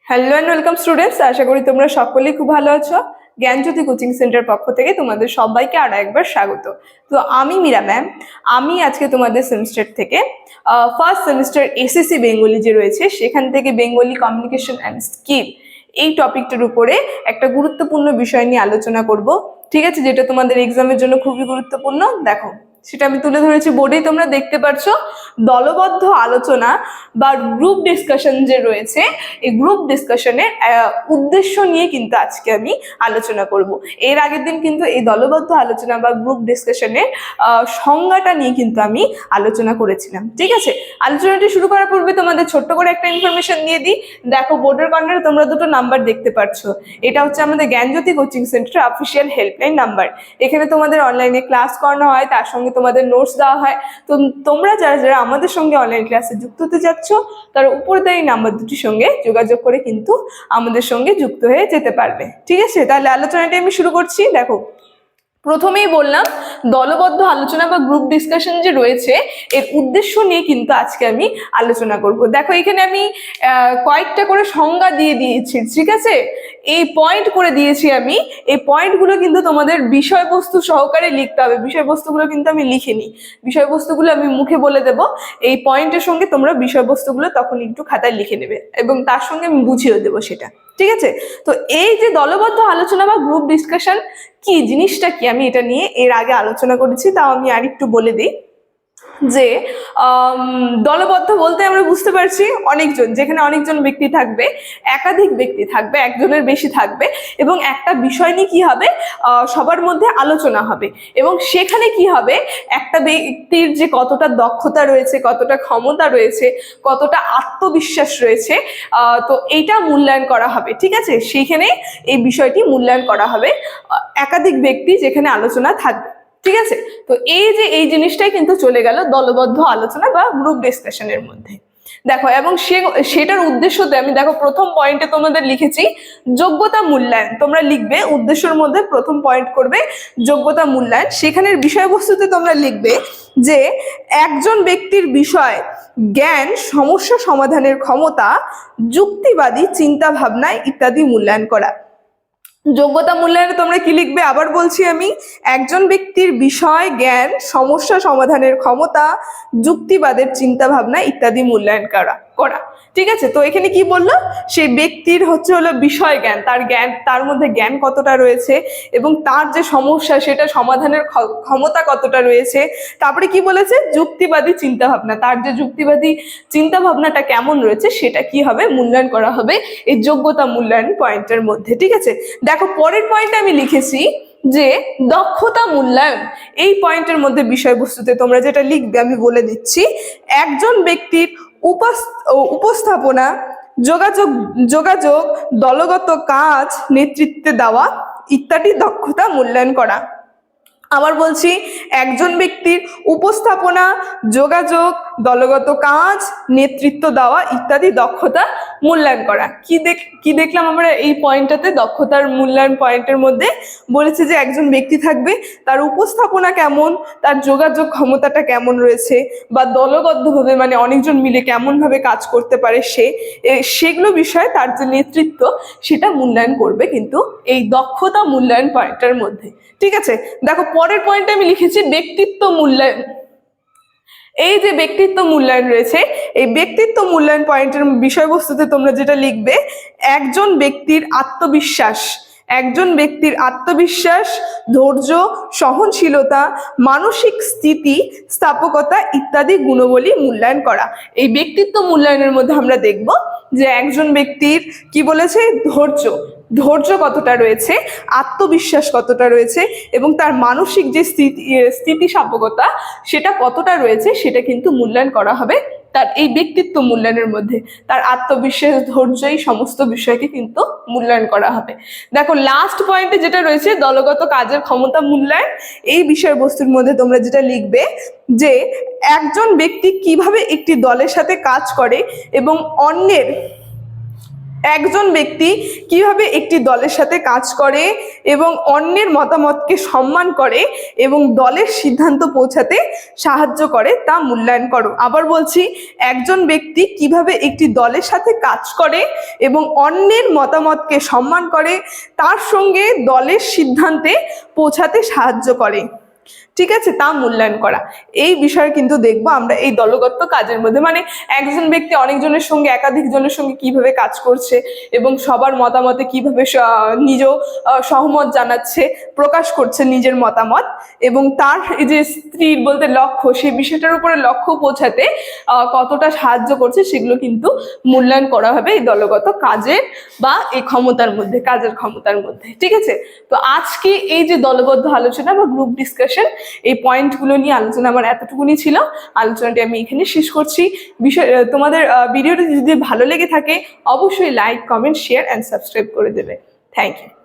Hello and welcome students, আশা করি তোমরা সকলেই খুব ভালো আছো। জ্ঞানজ্যোতি কোচিং সেন্টার পক্ষ থেকে তোমাদের সবাইকে আরো একবার স্বাগত। তো আমি মীরা ম্যাম, আমি আজকে তোমাদের সেমিস্টার থেকে ফার্স্ট সেমিস্টার এসএসসি বেঙ্গলি যে রয়েছে সেখান থেকে বেঙ্গলি কমিউনিকেশন অ্যান্ড স্কিল এই টপিকটার উপরে একটা গুরুত্বপূর্ণ বিষয় নিয়ে আলোচনা করব। ঠিক আছে, যেটা তোমাদের এক্সামের জন্য খুবই গুরুত্বপূর্ণ। দেখো, সেটা আমি তুলে ধরেছি বোর্ডেই, তোমরা দেখতে পাচ্ছ। দলবদ্ধ আলোচনা বা গ্রুপ ডিসকাশন যে রয়েছে, এই গ্রুপ ডিসকাশনের উদ্দেশ্য নিয়ে কিন্তু আজকে আমি আলোচনা করব। এর আগের দিন কিন্তু এই দলবদ্ধ আলোচনা বা গ্রুপ ডিসকাশনের সংজ্ঞাটা নিয়ে কিন্তু আমি আলোচনা করেছিলাম। ঠিক আছে, আলোচনাটি শুরু করার পূর্বে তোমাদের ছোট্ট করে একটা ইনফরমেশন দিয়ে দিই। দেখো, বোর্ডের কর্নারে তোমরা দুটো নাম্বার দেখতে পাচ্ছ। এটা হচ্ছে আমাদের Gyanjyoti coaching centre official helpline number. এখানে তোমাদের অনলাইনে ক্লাস করানো হয়, তার সঙ্গে তোমাদের নোটস দেওয়া হয়। তো তোমরা যারা যারা আমাদের সঙ্গে অনলাইন ক্লাসে যুক্ত হতে যাচ্ছ, তারা উপরে দেওয়া এই নাম্বার দুটির সঙ্গে যোগাযোগ করে কিন্তু আমাদের সঙ্গে যুক্ত হয়ে যেতে পারবে। ঠিক আছে, তাহলে আলোচনাটি আমি শুরু করছি। দেখো, প্রথমেই বললাম দলবদ্ধ আলোচনা বা গ্রুপ ডিসকাশন যে রয়েছে এর উদ্দেশ্য নিয়ে কিন্তু আজকে আমি আলোচনা করব। দেখো, এখানে আমি কয়েকটা করে সংজ্ঞা দিয়ে দিয়েছি। ঠিক আছে, এই পয়েন্ট করে দিয়েছি আমি। এই পয়েন্টগুলো কিন্তু তোমাদের বিষয়বস্তু সহকারে লিখতে হবে। বিষয়বস্তুগুলো কিন্তু আমি লিখিনি, বিষয়বস্তুগুলো আমি মুখে বলে দেব। এই পয়েন্টের সঙ্গে তোমরা বিষয়বস্তুগুলো তখন একটু খাতায় লিখে নেবে এবং তার সঙ্গে আমি বুঝিয়ে দেবো সেটা। ঠিক আছে, তো এই যে দলবদ্ধ আলোচনা বা গ্রুপ ডিসকাশন কি জিনিসটা কি, আমি এটা নিয়ে এর আগে আলোচনা করেছি, তাও আমি আর একটু বলে দিই। যে দলবদ্ধ বলতে আমরা বুঝতে পারছি অনেকজন, যেখানে অনেকজন ব্যক্তি থাকবে, একাধিক ব্যক্তি থাকবে, একজনের বেশি থাকবে, এবং একটা বিষয় নিয়ে কি হবে, সবার মধ্যে আলোচনা হবে। এবং সেখানে কি হবে, একটা ব্যক্তির যে কতটা দক্ষতা রয়েছে, কতটা ক্ষমতা রয়েছে, কতটা আত্মবিশ্বাস রয়েছে, তো এইটা মূল্যায়ন করা হবে। ঠিক আছে, সেইখানে এই বিষয়টি মূল্যায়ন করা হবে, একাধিক ব্যক্তি যেখানে আলোচনা থাকবে। ঠিক আছে, তো এই যে এই জিনিসটাই কিন্তু চলে গেল দলবদ্ধ আলোচনা বা গ্রুপ ডিসকাশনের মধ্যে। দেখো, এবং সেটার উদ্দেশ্যতে আমি দেখো প্রথম পয়েন্টে তোমাদের লিখেছি যোগ্যতা মূল্যায়ন। তোমরা লিখবে উদ্দেশ্যের মধ্যে প্রথম পয়েন্ট করবে যোগ্যতা মূল্যায়ন। সেখানের বিষয়বস্তুতে তোমরা লিখবে যে একজন ব্যক্তির বিষয় জ্ঞান, সমস্যা সমাধানের ক্ষমতা, যুক্তিবাদী চিন্তা ভাবনা ইত্যাদি মূল্যায়ন করা। যোগ্যতা মূল্যায়নে তোমরা কি লিখবে, আবার বলছি আমি, একজন ব্যক্তির বিষয় জ্ঞান, সমস্যা সমাধানের ক্ষমতা, যুক্তিবাদের চিন্তা ভাবনা ইত্যাদি মূল্যায়ন করা। ঠিক আছে, তো এখানে কি বললো, সেই ব্যক্তির হলো বিষয় জ্ঞান, তার মধ্যে জ্ঞান কতটা রয়েছে এবং তার যে সমস্যা সেটা সমাধানের ক্ষমতা কতটা রয়েছে। তারপরে কি বলেছে, যুক্তিবাদী চিন্তা ভাবনা, তার যে যুক্তিবাদী চিন্তা ভাবনাটা কেমন রয়েছে সেটা কি হবে, মূল্যায়ন করা হবে এই যোগ্যতা মূল্যায়ন পয়েন্টের মধ্যে। ঠিক আছে, দেখো পরের পয়েন্টে আমি লিখেছি যে দক্ষতা মূল্যায়ন। এই পয়েন্টের মধ্যে বিষয়বস্তুতে তোমরা যেটা লিখবে আমি বলে দিচ্ছি, একজন ব্যক্তির উপস্থাপনা, যোগাযোগ, দলগত কাজ, নেতৃত্বে দেওয়া ইত্যাদি দক্ষতা মূল্যায়ন করা। আবার বলছি, একজন ব্যক্তির উপস্থাপনা, যোগাযোগ, দলগত কাজ, নেতৃত্ব দেওয়া ইত্যাদি দক্ষতা মূল্যায়ন করা। কি দেখলাম আমরা এই পয়েন্টটাতে, দক্ষতার মূল্যায়ন পয়েন্টের মধ্যে বলেছে যে একজন ব্যক্তি থাকবে, তার উপস্থাপনা কেমন, তার যোগাযোগ ক্ষমতাটা কেমন রয়েছে, বা দলবদ্ধভাবে মানে অনেকজন মিলে কেমন ভাবে কাজ করতে পারে সেগুলো বিষয়ে তার যে নেতৃত্ব সেটা মূল্যায়ন করবে কিন্তু এই দক্ষতা মূল্যায়ন পয়েন্টের মধ্যে। ঠিক আছে, দেখো পরের পয়েন্টে আমি লিখেছি ব্যক্তিত্ব মূল্যায়ন। এই যে ব্যক্তিত্ব মূল্যায়ন রয়েছে, এই ব্যক্তিত্ব মূল্যায়ন পয়েন্টের বিষয়বস্তুতে তোমরা যেটা লিখবে, একজন ব্যক্তির আত্মবিশ্বাস, ধৈর্য, সহনশীলতা, মানসিক স্থিতি, স্থাপকতা ইত্যাদি গুণাবলী মূল্যায়ন করা। এই ব্যক্তিত্ব মূল্যায়নের মধ্যে আমরা দেখব যে একজন ব্যক্তির কি বলেছে, ধৈর্য কতটা রয়েছে, আত্মবিশ্বাস কতটা রয়েছে, এবং তার মানসিক যে স্থিতিস্থাপকতা সেটা কতটা রয়েছে সেটা কিন্তু মূল্যায়ন করা হবে তার এই ব্যক্তিত্ব মূল্যায়নের মধ্যে। তার আত্মবিশ্বাস, ধৈর্য, এই সমস্ত বিষয়কে কিন্তু মূল্যায়ন করা হবে। দেখো লাস্ট পয়েন্টে যেটা রয়েছে দলগত কাজের ক্ষমতা মূল্যায়ন। এই বিষয়বস্তুর মধ্যে তোমরা যেটা লিখবে যে একজন ব্যক্তি কিভাবে একটি দলের সাথে কাজ করে এবং অন্যের একজন ব্যক্তি কিভাবে একটি দলের সাথে কাজ করে এবং অন্যের মতামতকে সম্মান করে এবং দলের সিদ্ধান্ত পৌঁছাতে সাহায্য করে তা মূল্যায়ন করো। আবার বলছি, একজন ব্যক্তি কিভাবে একটি দলের সাথে কাজ করে এবং অন্যের মতামতকে সম্মান করে, তার সঙ্গে দলের সিদ্ধান্তে পৌঁছাতে সাহায্য করে, ঠিক আছে, তা মূল্যায়ন করা। এই বিষয়ে কিন্তু দেখবো আমরা এই দলগত কাজের মধ্যে, মানে একজন ব্যক্তি অনেকজনের সঙ্গে একাধিক জনের সঙ্গে কিভাবে কাজ করছে এবং সবার মতামতে কিভাবে নিজ সহমত জানাচ্ছে, প্রকাশ করছে নিজের মতামত, এবং তার এই যে স্থির বলতে লক্ষ্য, সেই বিষয়টার উপরে লক্ষ্য পৌঁছাতে কতটা সাহায্য করছে, সেগুলো কিন্তু মূল্যায়ন করা হবে এই দলগত কাজের বা এই ক্ষমতার মধ্যে, কাজের ক্ষমতার মধ্যে, ঠিক আছে। তো আজকে এই যে দলবদ্ধ আলোচনা বা গ্রুপ ডিসকাশন, এই পয়েন্টগুলো নিয়ে আলোচনা আমার এতটুকুনি ছিল। আলোচনাটি আমি এখানে শেষ করছি। তোমাদের ভিডিওটি যদি ভালো লেগে থাকে অবশ্যই like, comment, share and subscribe করে দেবে। Thank you.